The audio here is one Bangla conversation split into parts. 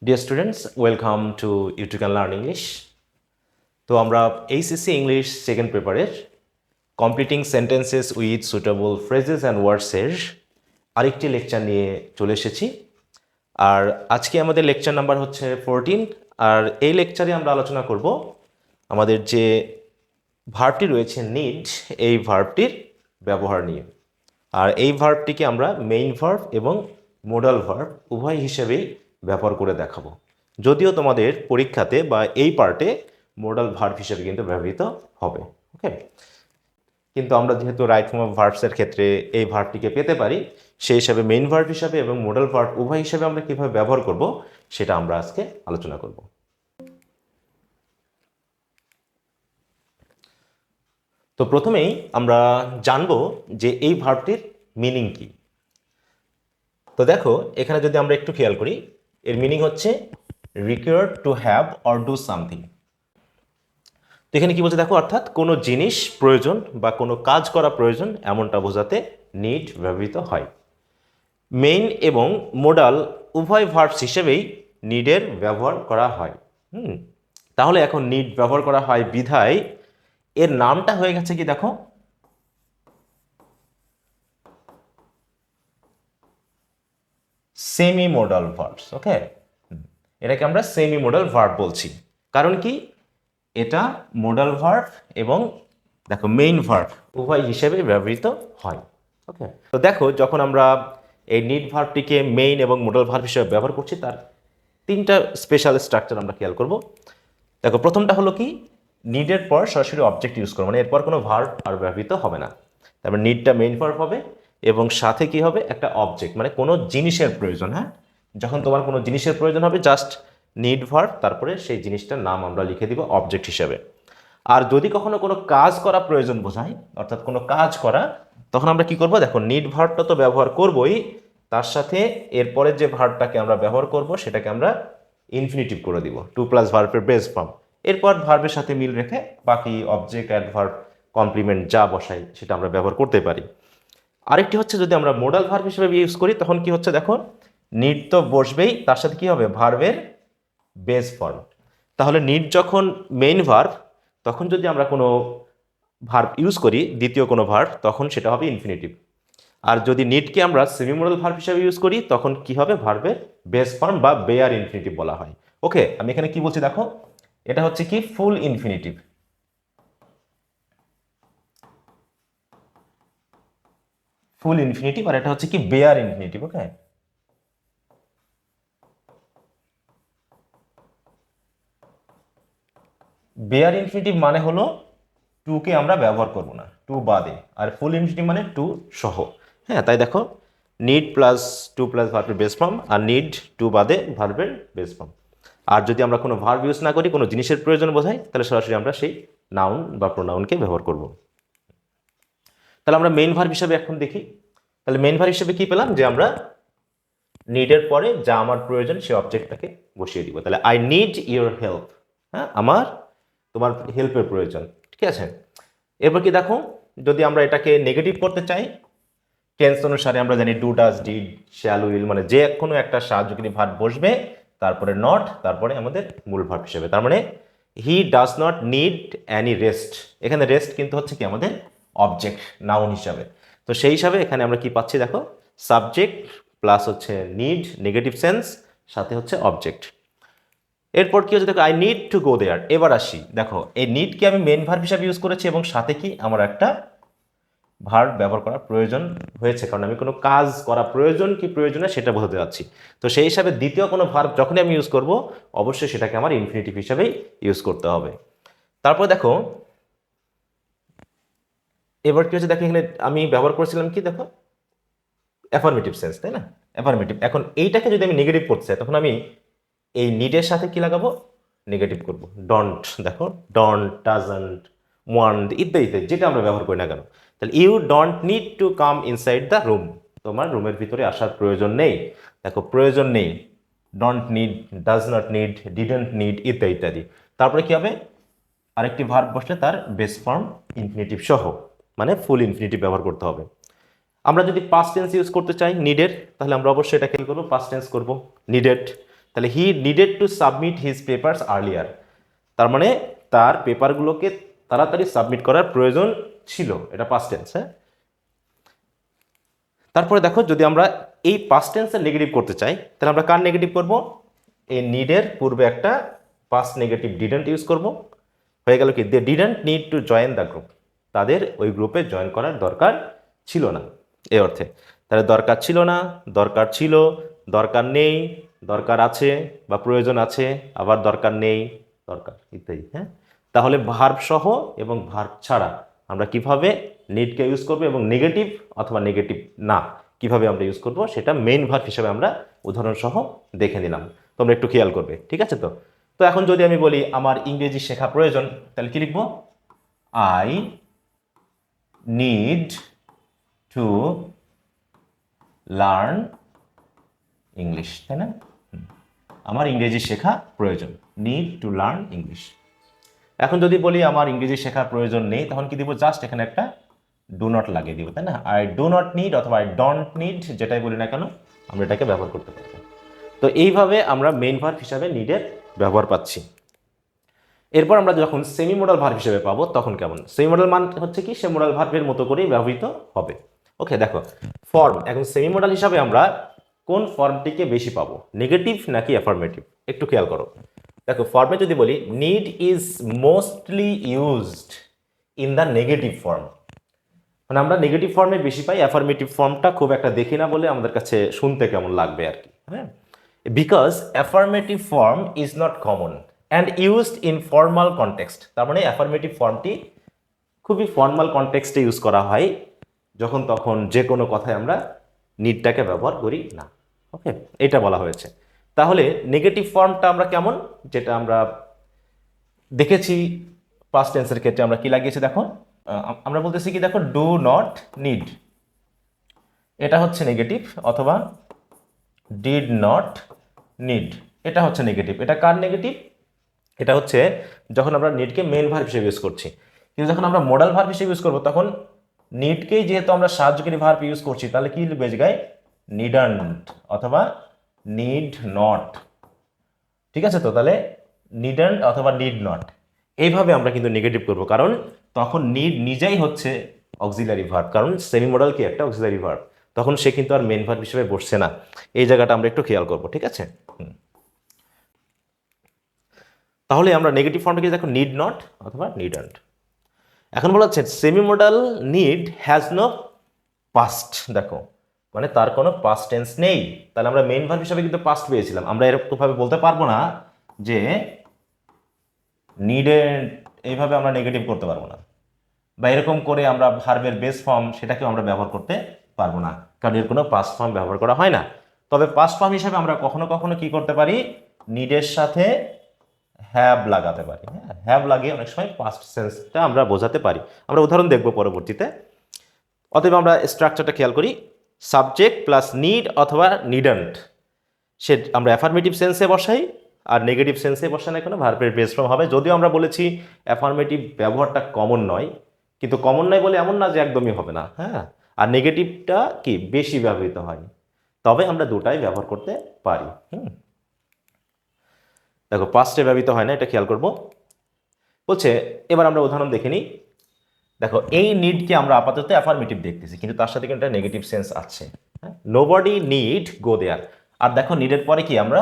Dear students, welcome to You Can Learn English. তো আমরা HSC ইংলিশ সেকেন্ড পেপারের completing sentences with suitable phrases and ওয়ার্ডসের আরেকটি লেকচার নিয়ে চলে এসেছি। আর আজকে আমাদের লেকচার নাম্বার হচ্ছে 14। আর এই লেকচারে আমরা আলোচনা করব আমাদের যে ভার্বটি রয়েছে নিড, এই ভার্বটির ব্যবহার নিয়ে। আর এই ভার্বটিকে আমরা মেইন ভার্ব এবং মোডাল ভার্ব উভয় হিসেবেই ব্যবহার করে দেখাবো। যদিও তোমাদের পরীক্ষাতে বা এই পার্টে মোডাল ভার্ব হিসেবে কিন্তু ব্যবহৃত হবে, ওকে। কিন্তু আমরা যেহেতু রাইট ফর্ম অফ ভার্বসের ক্ষেত্রে এই ভার্বটিকে পেতে পারি, সেই হিসাবে মেইন ভার্ব হিসাবে এবং মোডাল ভার্ব উভয় হিসেবে আমরা কীভাবে ব্যবহার করব সেটা আমরা আজকে আলোচনা করব। তো প্রথমেই আমরা জানবো যে এই ভার্বটির মিনিং কি। তো দেখো, এখানে যদি আমরা একটু খেয়াল করি, এর মিনিং হচ্ছে required to have or do something. তো এখানে কি বলছে দেখো, অর্থাৎ কোনো জিনিস প্রয়োজন বা কোনো কাজ করা প্রয়োজন এমনটা বোঝাতে নিড ব্যবহৃত হয়। মেইন এবং মোডাল উভয় ভার্বস হিসেবেই নিডের ব্যবহার করা হয়। তাহলে এখন নিড ব্যবহার করা হয় বিধায় এর নামটা হয়ে গেছে কি দেখো, সেমি মোডাল ভার্বস। ওকে, এটাকে আমরা সেমি মোডাল ভার্ব বলছি। কারণ কি, এটা মোডাল ভার্ব এবং দেখো মেইন ভার্ব উভয় হিসেবে ব্যবহৃত হয়। ওকে, তো দেখো যখন আমরা এই নিড ভার্বটিকে মেইন এবং মোডাল ভার্ব হিসেবে ব্যবহার করছি, তার তিনটা স্পেশাল স্ট্রাকচার আমরা খেয়াল করব। দেখো, প্রথমটা হলো কি, নিডের পর সরাসরি অবজেক্ট ইউজ করবো, মানে এরপর কোনো ভার্ব আর ব্যবহৃত হবে না। তারপর নিডটা মেইন ভার্ব হবে এবং সাথে কি হবে, একটা অবজেক্ট, মানে কোনো জিনিসের প্রয়োজন। হ্যাঁ, যখন তোমার কোনো জিনিসের প্রয়োজন হবে, জাস্ট নিড ভার্ব, তারপরে সেই জিনিসটার নাম আমরা লিখে দিব অবজেক্ট হিসেবে। আর যদি কখনো কোনো কাজ করা প্রয়োজন বোঝায়, অর্থাৎ কোনো কাজ করা, তখন আমরা কি করব, দেখো নিড ভার্বটা তো ব্যবহার করবই, তার সাথে এরপরে যে ভার্বটাকে আমরা ব্যবহার করব সেটাকে আমরা ইনফিনিটিভ করে দিব, টু প্লাস ভার্বের বেস ফর্ম। এরপর ভার্বের সাথে মিল রেখে বাকি অবজেক্ট, অ্যাডভার্ব, কমপ্লিমেন্ট যা বসাই সেটা আমরা ব্যবহার করতে পারি। আরেকটি হচ্ছে, যদি আমরা মোডাল ভার্ব হিসেবে ইউজ করি, তখন কি হচ্ছে দেখো, নিড তো বসবেই, তার সাথে কি হবে, ভার্বের বেস ফর্ম। তাহলে নিড যখন মেইন ভার্ব, তখন যদি আমরা কোনো ভার্ব ইউজ করি, দ্বিতীয় কোনো ভার্ব, তখন সেটা হবে ইনফিনিটিভ। আর যদি নিডকে আমরা সেমি মোডাল ভার্ব হিসেবে ইউজ করি, তখন কি হবে, ভার্বের বেস ফর্ম বা বেয়ার ইনফিনিটিভ বলা হয়। ওকে, আমি এখানে কি বলছি দেখো, এটা হচ্ছে কি ফুল ইনফিনিটিভ, ফুল ইনফিনিটিভ, আর এটা হচ্ছে কি বেয়ার ইনফিনিটিভ। ওকে, বেয়ার ইনফিনিটিভ মানে হলো টুকে আমরা ব্যবহার করব না, টু বাদে। আর ফুল ইনফিনিটিভ মানে টু সহ। হ্যাঁ, তাই দেখো, নিড প্লাস টু প্লাস ভার্বের বেস ফর্ম, আর নিড টু বাদে ভার্বের বেস ফর্ম। আর যদি আমরা কোনো ভার্ব ইউজ না করি, কোনো জিনিসের প্রয়োজন বোঝাই, তাহলে সরাসরি আমরা সেই নাউন বা প্রোনাউনকে ব্যবহার করব। তাহলে আমরা মেইন ভার্ব হিসেবে এখন দেখি। তাহলে মেইন ভার্ব হিসেবে কি পেলাম, যে আমরা নিডের পরে যা আমার প্রয়োজন সেই অবজেক্টটাকে বসিয়ে দিব। তাহলে আই নিড ইউর হেল্প। হ্যাঁ, আমার তোমার হেল্পের প্রয়োজন, ঠিক আছে। এরপর কি দেখো, যদি আমরা এটাকে নেগেটিভ করতে চাই, টেন্স অনুসারে আমরা জানি do, does, did, shall, will, মানে যে কোনো একটা সাহায্যকারী ভার্ব বসবে, তারপরে নট, তারপরে আমাদের মূল ভার্ব হিসেবে। তার মানে he does not need any rest. এখানে রেস্ট কিন্তু হচ্ছে কি আমাদের অবজেক্ট, নাউন হিসাবে। তো সেই হিসাবে এখানে আমরা কি পাচ্ছি দেখো, সাবজেক্ট প্লাস হচ্ছে নিড, নেগেটিভ সেন্স, সাথে হচ্ছে অবজেক্ট। এরপর কি হচ্ছে দেখো, আই নিড টু গো দেয়ার। এবার আসি, দেখো এই নিডকে আমি মেন ভার্ব হিসাবে ইউজ করেছি এবং সাথে কি আমার একটা ভার্ব ব্যবহার করার প্রয়োজন হয়েছে, কারণ আমি কোনো কাজ করা প্রয়োজন কি প্রয়োজনে সেটা বোঝাতে যাচ্ছি। তো সেই হিসাবে দ্বিতীয় কোনো ভার্ব যখনই আমি ইউজ করব, অবশ্যই সেটাকে আমার ইনফিনিটিভ হিসাবেই ইউজ করতে হবে। তারপর দেখো, এবার কি হচ্ছে দেখো, এখানে আমি ব্যবহার করেছিলাম কি দেখো, অ্যাফার্মেটিভ সেন্স, তাই না, অ্যাফার্মেটিভ। এখন এইটাকে যদি আমি নেগেটিভ করতে চাই, তখন আমি এই নিডের সাথে কি লাগাবো, নেগেটিভ করব। ডন্ট, দেখো ডন্ট, ডাজন্ট, ওয়ান্ট ইত্যাদি ইত্যাদি, যেটা আমরা ব্যবহার করি না কেন। তাহলে you don't need to come inside the room. তোমার রুমের ভিতরে আসার প্রয়োজন নেই। দেখো, প্রয়োজন নেই, don't need, does not need, didn't need ইত্যাদি ইত্যাদি। তারপরে কি হবে, আরেকটি ভার্ব বসলে তার বেস ফর্ম ইনফিনিটিভ সহ, মানে ফুল ইনফিনিটিভ ব্যবহার করতে হবে। আমরা যদি পাস্ট টেন্স ইউজ করতে চাই নিডের, তাহলে আমরা অবশ্যই এটা খেয়াল করবো, পাস্ট টেন্স করবো নিডেড। তাহলে হি needed to submit his papers earlier, তার মানে তার পেপারগুলোকে তাড়াতাড়ি সাবমিট করার প্রয়োজন ছিল, এটা পাস্ট টেন্স। হ্যাঁ, তারপরে দেখো যদি আমরা এই পাস্ট টেন্সের নেগেটিভ করতে চাই তাহলে আমরা কার নেগেটিভ করব, এই নিডের পূর্বে একটা পাস্ট নেগেটিভ ডিডন্ট ইউজ করব, হয়ে গেল কি they didn't need to join the group, তাদের ওই গ্রুপে জয়েন করার দরকার ছিল না, এই অর্থে। তাহলে দরকার ছিল না, দরকার ছিল, দরকার নেই, দরকার আছে বা প্রয়োজন আছে, আবার দরকার নেই, দরকার ইত্যাদি। হ্যাঁ, তাহলে ভার্ব সহ এবং ভার্ব ছাড়া আমরা কিভাবে নিডকে ইউজ করব এবং নেগেটিভ অথবা নেগেটিভ না কিভাবে আমরা ইউজ করব সেটা মেইন ভার্ব হিসেবে আমরা উদাহরণ সহ দেখে নিলাম, তোমরা একটু খেয়াল করবে, ঠিক আছে? তো তো এখন যদি আমি বলি আমার ইংরেজি শেখা প্রয়োজন, তাহলে কি লিখবো, I need to learn English, তাই না? আমার ইংরেজি শেখা প্রয়োজন, নিড টু লার্ন ইংলিশ। এখন যদি বলি আমার ইংরেজি শেখার প্রয়োজন নেই, তখন কি দিব, জাস্ট এখানে একটা ডু নট লাগিয়ে দিব, তাই না? আই ডু নট নিড অথবা আই ডোন্ট নিড, যেটাই বলি না কেন আমরা এটাকে ব্যবহার করতে পারবো। তো এইভাবে আমরা মেইন ভার্ব হিসাবে নিডের ব্যবহার পাচ্ছি। এরপর আমরা যখন সেমি মডাল ভার্ব হিসেবে পাবো তখন কেমন, সেমি মডাল মান হচ্ছে কি, সে মডাল ভার্বের মতো করেই ব্যবহৃত হবে। ওকে, দেখো ফর্ম, এখন সেমি মডাল হিসাবে আমরা কোন ফর্মটিকে বেশি পাবো, নেগেটিভ নাকি অ্যাফার্মেটিভ, একটু খেয়াল করো। দেখো ফর্মে যদি বলি need is mostly used in the negative form, মানে আমরা নেগেটিভ ফর্মে বেশি পাই, অ্যাফার্মেটিভ ফর্মটা খুব একটা দেখি না বলে আমাদের কাছে শুনতে কেমন লাগবে আর কি। হ্যাঁ, because affirmative form is not common and used in formal context, তার মানে অ্যাফার্মেটিভ ফর্মটি খুবই ফর্মাল কনটেক্সটে ইউজ করা হয়, যখন তখন যে কোনো কথায় আমরা নিডটাকে ব্যবহার করি না। ওকে, এটা বলা হয়েছে। তাহলে নেগেটিভ ফর্মটা আমরা কেমন, যেটা আমরা দেখেছি পাস্ট টেন্সের ক্ষেত্রে আমরা কি লাগিয়েছি, দেখো আমরা বলতেছি কি, দেখো ডু নট নিড, এটা হচ্ছে নেগেটিভ, অথবা ডিড নট নিড, এটা হচ্ছে নেগেটিভ। এটা কার নেগেটিভ, এটা হচ্ছে যখন আমরা নিডকে মেইন ভার্ব হিসেবে ইউজ করছি, কিন্তু যখন আমরা মডাল ভার্ব হিসেবে ইউজ করবো তখন নিডকেই যেহেতু আমরা সাহায্যকারী ভার্ব ইউজ করছি, তাহলে কি লিখবে জায়গায়, নিডন্ট অথবা নিড নট, ঠিক আছে? তো তাহলে নিডন্ট অথবা নিড নট, এইভাবে আমরা কিন্তু নেগেটিভ করব, কারণ তখন নিড নিজেই হচ্ছে অক্সিলারি ভার্ব, কারণ সেমি মডাল কি একটা অক্সিলারি ভার্ব, তখন সে কিন্তু আর মেইন ভার্ব হিসেবে বসছে না। এই জায়গাটা আমরা একটু খেয়াল করব, ঠিক আছে? তাহলে আমরা নেগেটিভ ফর্মটাকে দেখো নিড নট অথবা নিডন্ট। এখন বলা হচ্ছে semi modal need has no past, দেখো মানে তার কোনো পাস্ট টেন্স নেই, তাহলে আমরা মেইন ভার্ব হিসাবে কিন্তু পাস্ট পেয়েছিলাম। আমরা এরকমভাবে বলতে পারবো না যে নিডেড, এইভাবে আমরা নেগেটিভ করতে পারবো না, বা এরকম করে আমরা ভার্বের বেস ফর্ম সেটাকেও আমরা ব্যবহার করতে পারবো না, কারণ এর কোনো পাস্ট ফর্ম ব্যবহার করা হয় না। তবে পাস্ট ফর্ম হিসাবে আমরা কখনো কখনো কি করতে পারি, নিডের সাথে হ্যাভ লাগাতে পারি। হ্যাঁ, হ্যাভ লাগিয়ে অনেক সময় পাস্ট সেন্সটা আমরা বোঝাতে পারি, আমরা উদাহরণ দেখব পরবর্তীতে। অতএব আমরা স্ট্রাকচারটা খেয়াল করি, সাবজেক্ট প্লাস নিড অথবা নিডন্ট, সে আমরা অ্যাফার্মেটিভ সেন্সে বসাই, আর নেগেটিভ সেন্সে বসাই না কোনো ভার্বের বেস ফর্ম হবে। যদিও আমরা বলেছি অ্যাফার্মেটিভ ব্যবহারটা কমন নয়, কিন্তু কমন নয় বলে এমন না যে একদমই হবে না। হ্যাঁ, আর নেগেটিভটা কি বেশি ব্যবহৃত হয়, তবে আমরা দুটাই ব্যবহার করতে পারি। দেখো পাস্টে ব্যবহৃত হয় না, এটা খেয়াল করব। বলছে এবার আমরা উদাহরণ দেখে নিই। দেখো এই নিডকে আমরা আপাতত অ্যাফার্মেটিভ দেখতেছি, কিন্তু তার সাথে কিন্তু একটা নেগেটিভ সেন্স আছে। হ্যাঁ, নোবডি নিড গো দেয়ার, আর দেখো নিডের পরে কি আমরা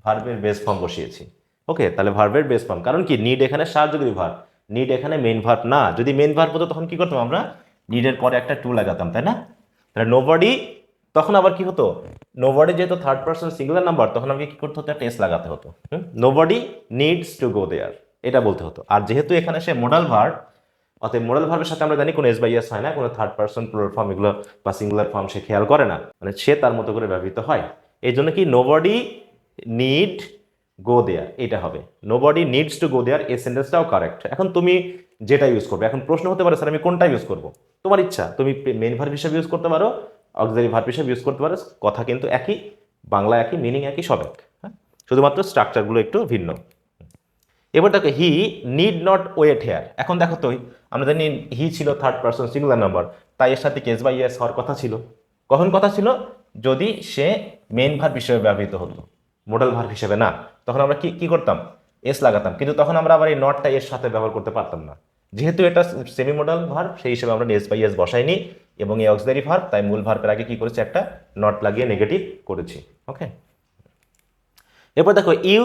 ভার্বের বেস ফর্ম বসিয়েছি। ওকে, তাহলে ভার্বের বেস ফর্ম, কারণ কি নিড এখানে সাহায্যকারী ভার্ব, নিড এখানে মেইন ভার্ব না। যদি মেইন ভার্ব হতো তখন কি করতাম, আমরা নিডের পরে একটা টু লাগাতাম, তাই না? তাহলে নোবডি, তখন আবার কি হতো, নোবডি যেহেতু থার্ড পারসন সিঙ্গুলার নাম্বার, তখন আমাকে কি করতে হতো, একটা এস লাগাতে হতো। নোবডি নিডস টু গো দেয়ার, এটা বলতে হতো। আর যেহেতু এখানে সে মোডাল ভার্ব, অতএব মোডাল ভার্বের সাথে আমরা জানি কোনো এস বাই এস হয় না, কোনো থার্ড পারসন প্লুরাল ফর্ম এগুলো বা সিঙ্গুলার ফর্ম সে খেয়াল করে না, মানে সে তার মতো করে ব্যবহৃত হয়। এই জন্য কি নোবডি নিড গো দেয়ার এটা হবে, নোবডি নিডস টু গো দেয়ার, এই সেন্টেন্সটাও কারেক্ট। এখন তুমি যেটা ইউজ করবে, এখন প্রশ্ন হতে পারে স্যার আমি কোনটা ইউজ করবো, তোমার ইচ্ছা, তুমি মেইন ভার্ব হিসেবে ইউজ করতে পারো, অক্সিলারি ভার্ব হিসেবে ইউজ করতে পারো, কথা কিন্তু একই, বাংলা একই, মিনিং একই, সব এক। হ্যাঁ, শুধুমাত্র স্ট্রাকচারগুলো একটু ভিন্ন। এবার দেখো he need not wait here, এখন দেখো তো আমরা জানি হি ছিল থার্ড পারসন সিঙ্গুলার নাম্বার, তাই এর সাথে কেস বাই এস হওয়ার কথা ছিল। কখন কথা ছিল, যদি সে মেইন ভার্ব হিসেবে ব্যবহৃত হতো। মোডাল ভার্ব হিসেবে না, তখন আমরা কি কি করতাম, এস লাগাতাম, কিন্তু তখন আমরা আবার এই নটটা এর সাথে ব্যবহার করতে পারতাম না। যেহেতু এটা সেমি মোডাল ভার্ব, সেই হিসেবে আমরা এস বাই এস বসাইনি এবং এই অক্সিলারি ভার্ব, তাই মূল ভার্বের আগে কি করেছি, একটা নট লাগিয়ে নেগেটিভ করেছি। ওকে, এরপর দেখো, you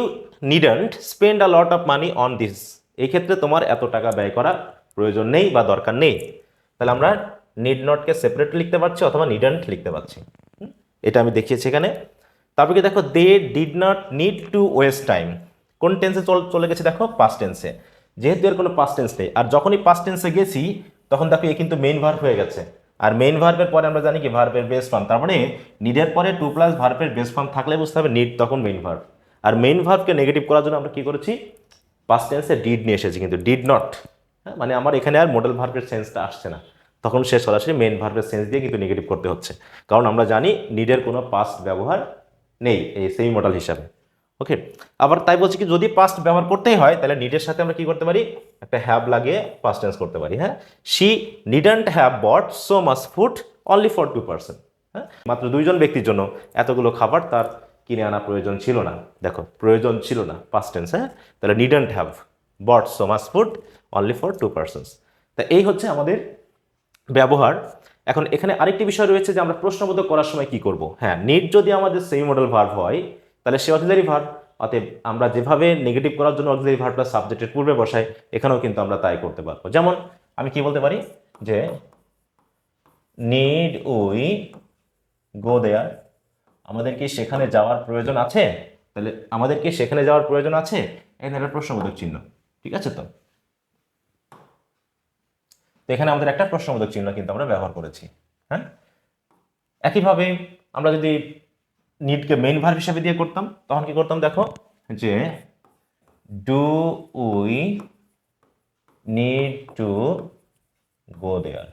needn't spend a lot of money on this, এই ক্ষেত্রে তোমার এত টাকা ব্যয় করা প্রয়োজন নেই বা দরকার নেই। তাহলে আমরা নিড নটকে সেপারেট লিখতে পারছি অথবা নিডন্ট লিখতে পারছি, এটা আমি দেখিয়েছি এখানে। তারপরে কি দেখো, they did not need to waste time, কোন টেন্সে চলে গেছে দেখো, পাস্ট টেন্সে, যেহেতু এর কোনো পাস্ট টেন্স নেই। আর যখনই পাস্ট টেন্সে গেছি তখন দেখো এ কিন্তু মেইন ভার্ব হয়ে গেছে, আর মেইন ভার্বের পরে আমরা জানি কি ভার্বের বেস ফর্ম, তার মানে নিডের পরে টু প্লাস ভার্বের বেস ফর্ম থাকলে বুঝতে হবে নিড তখন মেইন ভার্ব। আর মেইন ভার্বকে নেগেটিভ করার জন্য আমরা কি করেছি, পাস্ট টেন্সে ডিড নিয়ে এসেছি, কিন্তু ডিড নট, হ্যাঁ, মানে আমার এখানে আর মডেল ভার্বের সেন্সটা আসছে না, তখন সে সরাসরি মেইন ভার্বের সেন্স দিয়ে কিন্তু নেগেটিভ করতে হচ্ছে, কারণ আমরা জানি নিডের কোনো পাস্ট ব্যবহার নেই এই সেমি মডেল হিসাবে। ওকে, আবার তাই বলছি কি, যদি পাস্ট ব্যবহার করতেই হয় তাহলে নিডের সাথে আমরা কি করতে পারি, একটা হ্যাভ লাগিয়ে পাস্ট টেন্স করতে পারি। হ্যাঁ, she didn't have bought so much food only for 2 person, হ্যাঁ, মাত্র 2জন ব্যক্তির জন্য এতগুলো খাবার তার কিনে আনা প্রয়োজন ছিল না, দেখো প্রয়োজন ছিল না, পাস্ট টেন্স। হ্যাঁ, তাহলে didn't have bought so much food only for 2 person. তা এই হচ্ছে আমাদের ব্যবহার। এখন এখানে আরেকটি বিষয় রয়েছে যে আমরা প্রশ্নবোধক করার সময় কি করব। হ্যাঁ, নিড যদি আমাদের সেমি মডেল ভার্ব হয় তাহলে সে অক্সিলারি ভার্ব, অতএব আমরা যেভাবে নেগেটিভ করার জন্য অক্সিলারি ভার্বটা সাবজেক্টের পূর্বে বসাই, এখানেও কিন্তু আমরা তাই করতে পারবো। যেমন আমি কি বলতে পারি যে নিড উই গো দেয়ার, আমাদের কি সেখানে যাওয়ার প্রয়োজন আছে, তাহলে আমাদের কি সেখানে যাওয়ার প্রয়োজন আছে, এখানে একটা প্রশ্নবোধক চিহ্ন, ঠিক আছে। তো এখানে আমাদের একটা প্রশ্নবোধক চিহ্ন কিন্তু আমরা ব্যবহার করেছি। হ্যাঁ, একইভাবে আমরা যদি নিডকে মেইন ভার্ব হিসেবে দিয়ে করতাম তখন কি করতাম দেখো, যে do we need to go there,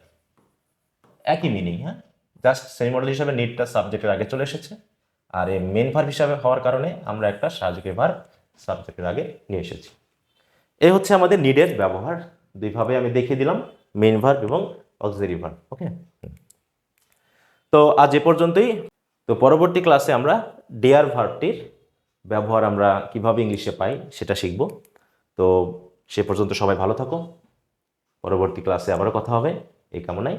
একই মিনিং। হ্যাঁ, জাস্ট সেমি মডেল হিসাবে নিডটা সাবজেক্টের আগে চলে এসেছে, আর এই মেইন ভার্ব হিসাবে হওয়ার কারণে আমরা একটা সাহায্যকারী ভার্ব সাবজেক্টের আগে নিয়ে এসেছি। এই হচ্ছে আমাদের নিডের ব্যবহার, দুইভাবে আমি দেখিয়ে দিলাম, মেইন ভার্ব এবং অক্সিলারি ভার্ব। ওকে, তো আজ এ পর্যন্তই। তো পরবর্তী ক্লাসে আমরা ডেয়ার ভার্বটির ব্যবহার আমরা কিভাবে ইংলিশে পাই সেটা শিখব। তো সে পর্যন্ত সবাই ভালো থাকো, পরবর্তী ক্লাসে আবারও কথা হবে এই কামনায়।